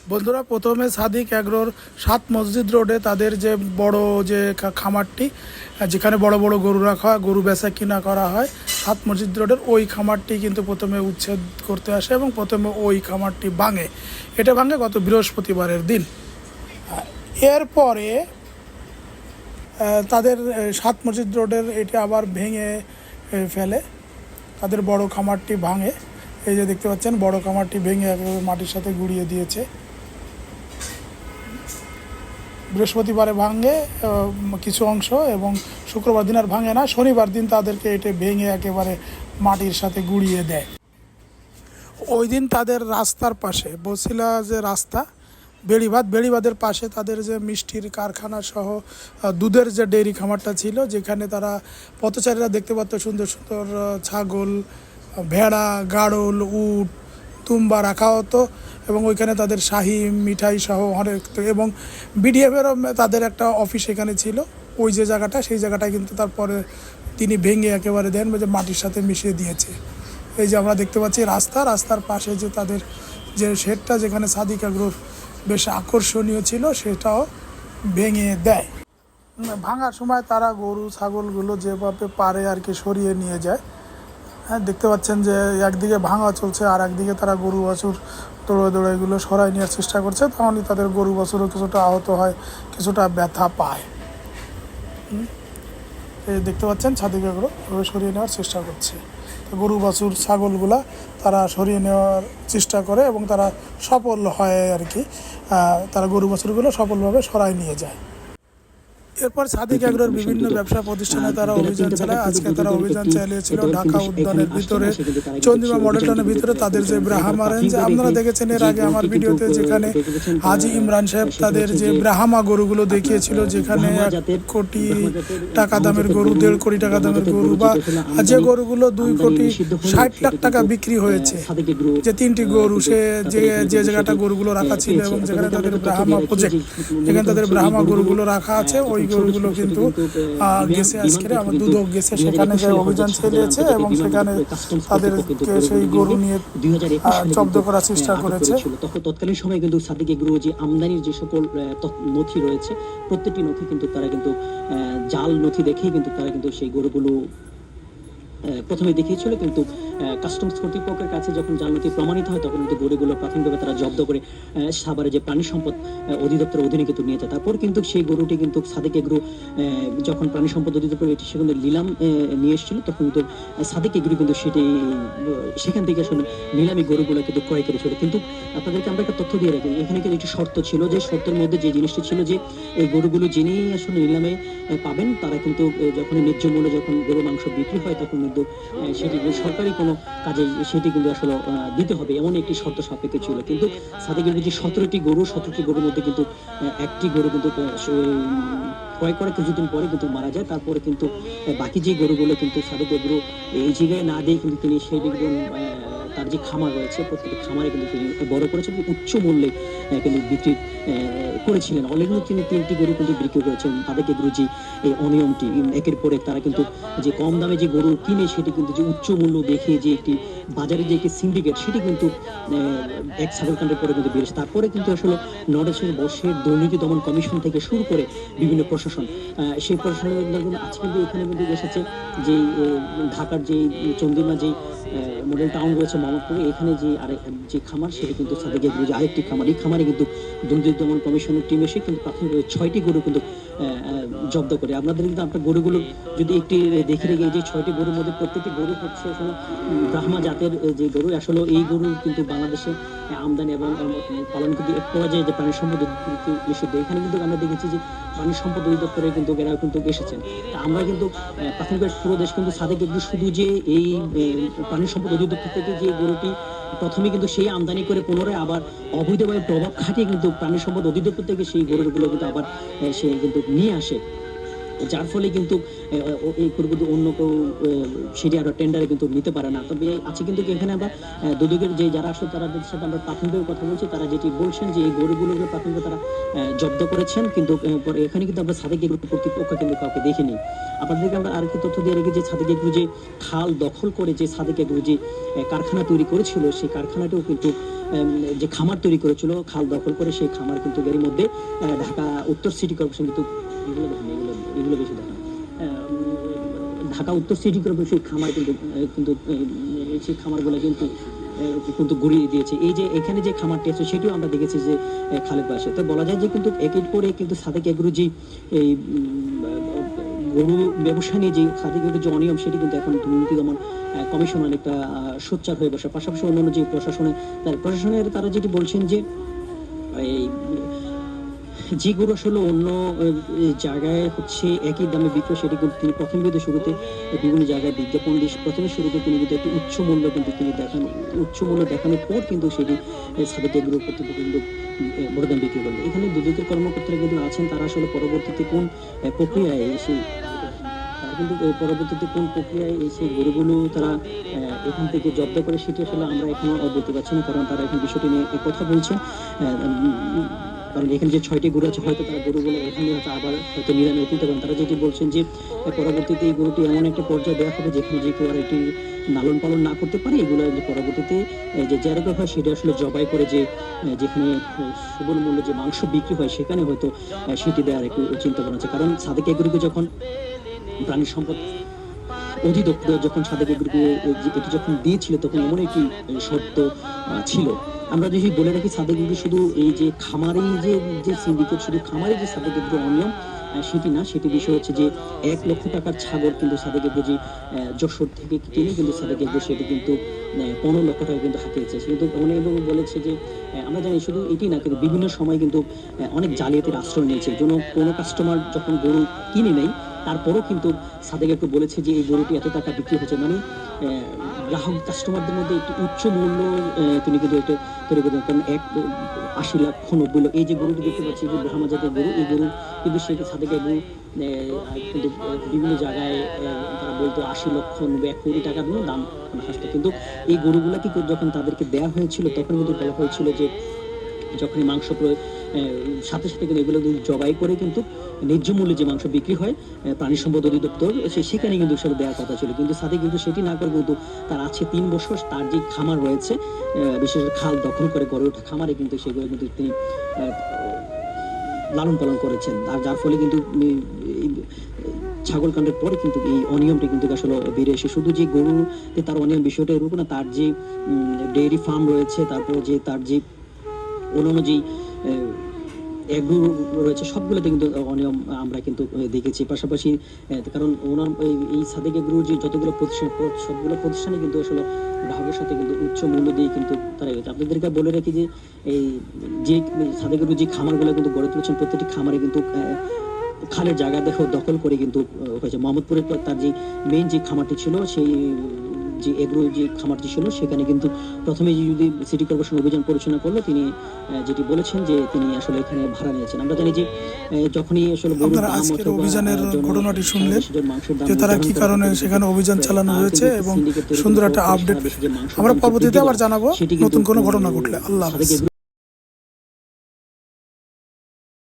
বন্ধুরা, প্রথমে সাদিক অ্যাগ্রোর ৭ মসজিদ রোডে তাদের যে বড় যে খামারটি, যেখানে বড় বড় গরু রাখা হয়, গরু বেচা কিনা করা হয়, ৭ মসজিদ রোডের ওই খামারটি কিন্তু প্রথমে উচ্ছেদ করতে আসে এবং প্রথমে ওই খামারটি ভাঙে। এটা ভাঙে গত বৃহস্পতিবারের দিন। এরপরে তাদের ৭ মসজিদ রোডের এটি আবার ভেঙে ফেলে, তাদের বড় খামারটি ভাঙে। এই যে দেখতে পাচ্ছেন, বড় খামারটি ভেঙে একেবারে মাটির সাথে গুঁড়িয়ে দিয়েছে। বৃহস্পতিবারে ভাঙে কিছু অংশ এবং শুক্রবার দিন আর ভাঙে না, শনিবার দিন তাদেরকে এটা ভেঙে একেবারে মাটির সাথে গুঁড়িয়ে দেয়। ওই দিন তাদের রাস্তার পাশে বছিলা যে রাস্তা, বেড়িবাঁধের পাশে তাদের যে মিষ্টির কারখানা সহ দুধের যে ডেয়ারি খামারটা ছিল, যেখানে তারা পথচারীরা দেখতে পাচ্ত সুন্দর সুন্দর ছাগল, ভেড়া, গাড়ল, উট, তুম্বা রাখা হতো এবং ওইখানে তাদের শাহি মিঠাই সহ অনেক, এবং বিডিএফেরও তাদের একটা অফিস এখানে ছিল। ওই যে জায়গাটা, সেই জায়গাটা কিন্তু তারপরে তিনি ভেঙে একেবারে দেন, যে মাটির সাথে মিশিয়ে দিয়েছে। এই যে আমরা দেখতে পাচ্ছি রাস্তার পাশে যে তাদের যে শেডটা, যেখানে সাদিক অ্যাগ্রোর বেশ আকর্ষণীয় ছিল, সেটাও ভেঙে দেয়। ভাঙার সময় তারা গরু ছাগলগুলো যেভাবে পারে আর কি সরিয়ে নিয়ে যায়। হ্যাঁ, দেখতে পাচ্ছেন যে একদিকে ভাঙা চলছে আর একদিকে তারা গরু বাছুর দৌড়ে এগুলো সরাই নেওয়ার চেষ্টা করছে। তখনই তাদের গরু বাছুরও কিছুটা আহত হয়, কিছুটা ব্যথা পায়। এই দেখতে পাচ্ছেন সাদিক অ্যাগ্রো সরিয়ে নেওয়ার চেষ্টা করছে। গরু বাছুর ছাগলগুলা তারা সরিয়ে নেওয়ার চেষ্টা করে এবং তারা সফল হয় আর কি। তারা গরু বাছুরগুলো সফলভাবে সরাই নিয়ে যায়। এরপর সাদিক অ্যাগ্রোর বিভিন্ন ব্যবসা প্রতিষ্ঠানে তারা অভিযান চালায়। আজকে তারা অভিযান চালিয়েছিল ঢাকা উদ্যানের ভিতরে, চন্দ্রিমা মডেল টাউনের ভিতরে তাদের যে ব্রাহ্মা রেঞ্জ আপনারা দেখেছেন এর আগে আমার ভিডিওতে, যেখানে হাজি ইমরান সাহেব তাদের যে ব্রাহ্মা গরুগুলো দেখিয়েছিল, যেখানে 1 কোটি টাকা দামের গরু, 1.5 কোটি টাকা দামের গরু, বা যে গরুগুলো 2,60,00,000 টাকা বিক্রি হয়েছে, যে 3টি গরু, সে যে জায়গাটা গরুগুলো রাখা ছিল এবং যেখানে তাদের ব্রাহ্মা প্রজেক্ট, যেখানে তাদের ব্রাহ্মা গরুগুলো রাখা আছে, ওই গরুগুলো কিন্তু গেছে আজকে আমার দুদক গেছে, সেখানে যে অভিযান চালিয়েছে এবং সেখানে তাদেরকে সেই গরু নিয়ে জব্দ করার চেষ্টা করেছে। তখন তৎকালীন সময় কিন্তু সাদিক এগ্রো যে আমদানির যে সকল নথি রয়েছে, প্রত্যেকটি নথি কিন্তু তারা কিন্তু জাল নথি দেখেই কিন্তু তারা কিন্তু সেই গরুগুলো প্রথমে দেখিয়েছিল। কিন্তু কাস্টমস কর্তৃপক্ষের কাছে যখন জাল নথি প্রমাণিত হয়, তখন কিন্তু গরুগুলো প্রাথমিকভাবে তারা জব্দ করে সাভারে যে প্রাণী সম্পদ অধিদপ্তরের অধীনে কিন্তু নিয়ে যায়। তারপর কিন্তু সেই গরুটি কিন্তু সাদিক এগ্রো যখন প্রাণী সম্পদ অধিদপ্তর এটি সেখানে নিলাম নিয়ে এসেছিল, তখন কিন্তু সাদিক এগ্রো কিন্তু সেটি সেখান থেকে আসলে নিলামি গরুগুলো কিন্তু ক্রয় করেছিল। কিন্তু আপনাদেরকে আমরা একটা তথ্য দিয়ে রাখি, এখানে কিন্তু একটি শর্ত ছিল, যে শর্তের মধ্যে যে জিনিসটি ছিল যে এই গরুগুলো যিনি আসলে নিলামে পাবেন, তারা কিন্তু যখন ন্যায্য মূল্যে যখন গরু মাংস বিক্রি হয়, তখন কিন্তু সেটি সরকারি কোনো কাজে সেটি কিন্তু আসলে দিতে হবে, এমন একটি শর্ত সাপেক্ষে ছিল। কিন্তু সাদিকের যে 17টি গরুর মধ্যে কিন্তু একটি গরু কিন্তু ক্রয় করে কিছুদিন পরে কিন্তু মারা যায়। তারপরে কিন্তু বাকি যে গরুগুলো কিন্তু সাদিক গরু এই জায়গায় না দিয়ে কিন্তু তিনি সেই তার যে খামার রয়েছে, প্রত্যেকটি খামারে কিন্তু তিনি বড় করেছেন, উচ্চ মূল্যে কিন্তু বিক্রি করেছিলেন। অলরেডি তিনি 3টি গরু কিন্তু বিক্রি করেছেন। তাদের গরু যে এই অনিয়মটি একের পরে তারা কিন্তু যে কম দামে যে গরু কিনে, সেটি কিন্তু যে উচ্চ মূল্য দেখে যে একটি বাজারে যে একটি সিন্ডিকেট, সেটি কিন্তু এক ছাগলকাণ্ডের পরে কিন্তু বেড়েছে। তারপরে কিন্তু আসলে নরেশের বর্ষের দুর্নীতি দমন কমিশন থেকে শুরু করে বিভিন্ন প্রশাসন, সেই প্রশাসনের আজকে কিন্তু এখানে কিন্তু এসেছে যে ঢাকার যে চন্দ্রিমা যে মডেল টাউন রয়েছে মোহাম্মদপুরে, এখানে যে খামার, সেটা কিন্তু সাদিক এগ্রো যে আরেকটি খামার, এই খামারে কিন্তু দুর্নীতি দমন কমিশনের টিম এসে কিন্তু প্রাথমিকভাবে 6টি গরু কিন্তু জব্দ করে। আপনাদের কিন্তু আপনার গরুগুলো যদি একটি দেখে রেখে, এই যে 6টি গরুর মধ্যে প্রত্যেকটি গরু হচ্ছে আসলে ব্রাহ্মা জাতের যে গরু। আসলে এই গরু কিন্তু বাংলাদেশে আমদানি এবং পালন কিন্তু এক পর্যায়ে যে প্রাণী সম্পদ নিষিদ্ধ। এখানে কিন্তু আমরা দেখেছি যে প্রাণী সম্পদ অধিদপ্তরে কিন্তু এরা কিন্তু এসেছেন। আমরা কিন্তু প্রাথমিকভাবে পুরো দেশ কিন্তু সাদিক এগ্রো শুধু যে এই প্রাণী সম্পদ অধিদপ্তর থেকে যে গরুটি প্রথমে কিন্তু সেই আমদানি করে পুনরায় আবার অবৈধভাবে প্রভাব খাটিয়ে কিন্তু প্রাণী সম্পদ অধিদপ্তর থেকে সেই গরুগুলো কিন্তু আবার সে কিন্তু নিয়ে আসে। যার ফলে কিন্তু এই গরুগুলো অন্য কেউ সেটি আরো টেন্ডারে কিন্তু নিতে পারে না। তবে আছে কিন্তু এখানে আমরা দুদকের যে যারা আসলে তাদের সাথে আমরা প্রাথমিকভাবে কথা বলছি, তারা যেটি বলছেন যে এই গরুগুলোকে প্রাথমিকভাবে তারা জব্দ করেছেন, কিন্তু পরে এখানে কিন্তু আমরা সাদেক এগ্রো কর্তৃপক্ষ কিন্তু কাউকে দেখিনি। আপনাদেরকে আমরা আরেকটি তথ্য দিয়ে রেখে যে সাদেক এগ্রো যে খাল দখল করে যে সাদেক এগ্রো যে কারখানা তৈরি করেছিল, সেই কারখানাটাও কিন্তু যে খামার তৈরি করেছিল খাল দখল করে, সেই খামার কিন্তু এর মধ্যে ঢাকা উত্তর সিটি কর্পোরেশন কিন্তু এগুলো বেশি দেখা ঢাকা উত্তর সিটি কর্পোরেশন খামার কিন্তু সেই খামারগুলো কিন্তু ঘুরিয়ে দিয়েছে। এই যে এখানে যে খামারটি আছে সেটিও আমরা দেখেছি যে খালের পাশে। তো বলা যায় যে কিন্তু এক এক করে কিন্তু সাদেক এগ্রো যে এই গরু ব্যবসা নিয়ে যে সাদেক এগ্রোর যে অনিয়ম, সেটি কিন্তু এখন দুর্নীতি দমন কমিশন অনেকটা সোচ্চার হয়ে বসে। পাশাপাশি অন্যান্য যে প্রশাসনের তারা যেটি বলছেন যে এই যে গরু আসলে অন্য জায়গায় হচ্ছে একই দামে বিক্রয়, সেটি কিন্তু তিনি প্রথমে শুরুতে বিভিন্ন জায়গায় বিজ্ঞাপন দিয়ে প্রথমে শুরুতে তিনি কিন্তু একটি উচ্চ মূল্য কিন্তু তিনি দেখান, উচ্চ মূল্য দেখানোর পর কিন্তু সেটি সাদেক এগ্রো কর্তৃপক্ষ কিন্তু বড় দাম বিক্রি করবে। এখানে দুদকের কর্মকর্তারা কিন্তু আছেন, তারা আসলে পরবর্তীতে কোন প্রক্রিয়ায় সেই গরুগুলো তারা এখান থেকে জব্দ করে সেটি আসলে আমরা এখনো বলতে পারছি না, কারণ তারা এখন বিষয়টি নিয়ে কথা বলছেন। কারণ এখানে যে 6টি গরু আছে, হয়তো তারা গরুগুলো এখানে হয়তো আবার হয়তো নিলামে তুলতে পারেন। তারা যেটি বলছেন যে পরবর্তীতে এই গরুটি এমন একটা পর্যায়ে দেওয়া হবে যেখানে যে কেউ আর এটি লালন পালন না করতে পারে, এগুলো যে পরবর্তীতে যে জায়গা হয় সেটা আসলে জবাই করে যে যেখানে সুবল মূল্যে যে মাংস বিক্রি হয় সেখানে হয়তো সেটি দেওয়ার একটু চিন্তা ভাবনা আছে। কারণ সাদেক এগ্রোকে যখন প্রাণী সম্পদ অধিদপ্তর যখন সাদেক এগ্রোকে এটি যখন দিয়েছিল, তখন এমন একটি শর্ত ছিল। আমরা যদি বলে রাখি সাদেক এগ্রো শুধু এই যে খামারি যে সিন্ডিকেট, শুধু খামারি যে সাদেক এগ্রো অনিয়ম সেটি না, সেটি বিষয় হচ্ছে যে 1 লক্ষ টাকার ছাগল কিন্তু সাদেক এগ্রো যে যশোর থেকে কিনে কিন্তু সাদেক এগ্রো সেটি কিন্তু 15 লক্ষ টাকা কিন্তু হাতিয়েছে। কিন্তু অনেক বলেছে যে আমরা জানি শুধু এটি না, কিন্তু বিভিন্ন সময় কিন্তু অনেক জালিয়াতির আশ্রয় নিয়েছে। যেন কোনো কাস্টমার যখন গরু কিনে নেয়, তারপরও কিন্তু সাদেক এগ্রো বলেছে যে এই গরুটি এত টাকা বিক্রি হচ্ছে, মানে গ্রাহক কাস্টমারদের মধ্যে একটি উচ্চ মূল্য তিনি কিন্তু এটা তৈরি করেন। কারণ 80 লক্ষ 90 লক্ষ এই যে গরুটি দেখতে পাচ্ছি, যে ব্রাহ্মা জাতের গরু, এই গরু কিন্তু সেটি সাদেক এগ্রো কিন্তু বিভিন্ন জায়গায় তারা বলতো 80 লক্ষ 90 1 কোটি টাকা দিয়ে দাম হাসতো। কিন্তু এই গরুগুলাকে যখন তাদেরকে দেওয়া হয়েছিল, তখন কিন্তু বলা হয়েছিল যে যখনই মাংস সাথে সাথে কিন্তু এগুলো জবাই করে কিন্তু ন্যায্য মূল্যে যে মাংস বিক্রি হয় প্রাণী সম্পদ অধিদপ্তর সেখানে কিন্তু সেটা দেওয়ার কথা ছিল। কিন্তু সাথে কিন্তু সেটি না করে কিন্তু তার আছে 3 বছর তার যে খামার রয়েছে, বিশেষ করে খাল দখল করে গড়ে ওঠা খামারে কিন্তু সেগুলো কিন্তু তিনি লালন পালন করেছেন। আর যার ফলে কিন্তু ছাগল কাণ্ডের পরে কিন্তু এই অনিয়মটা কিন্তু আসলে বেড়ে এসে শুধু যে গরুতে তার অনিয়ম বিষয়টা এরকম না, তার যে ডেয়ারি ফার্ম রয়েছে, তারপর যে তার যে অন্যান্য যে এগ্রো রয়েছে, সবগুলোতে কিন্তু অনিয়ম আমরা কিন্তু দেখেছি। পাশাপাশি কারণ ওনার এই সাদেক এগ্রোর যে যতগুলো প্রতিষ্ঠান, সবগুলো প্রতিষ্ঠানে কিন্তু আসলে গ্রাহকের সাথে কিন্তু উচ্চ মূল্য দিয়ে কিন্তু তারা গেছে। আপনাদেরকে বলে রাখি যে এই যে সাদেক এগ্রোর যে খামারগুলো কিন্তু গড়ে তুলেছেন, প্রত্যেকটি খামারে কিন্তু খালের জায়গা দখল করে কিন্তু হয়েছে। মোহাম্মদপুরের তার যে মেইন যে খামারটি ছিল, সেই যে এগ্রো যে খামারটি ছিল, সেখানে কিন্তু প্রথমে যদি সিটি কর্পোরেশন অভিযান পরিচালনা করলো, তিনি যেটি বলেছেন যে তিনি আসলে এখানে ভাড়া নিয়েছেন। আমরা জানি যে যখনই আসলে আপনারা আজকের অভিযানের ঘটনাটি শুনলেন যে তারা কি কারণে সেখানে অভিযান চালানো হয়েছে এবং সুন্দর একটা আপডেট আমরা পরবর্তীতে আবার জানাবো নতুন কোনো ঘটনা ঘটলে। আল্লাহ হাফেজ।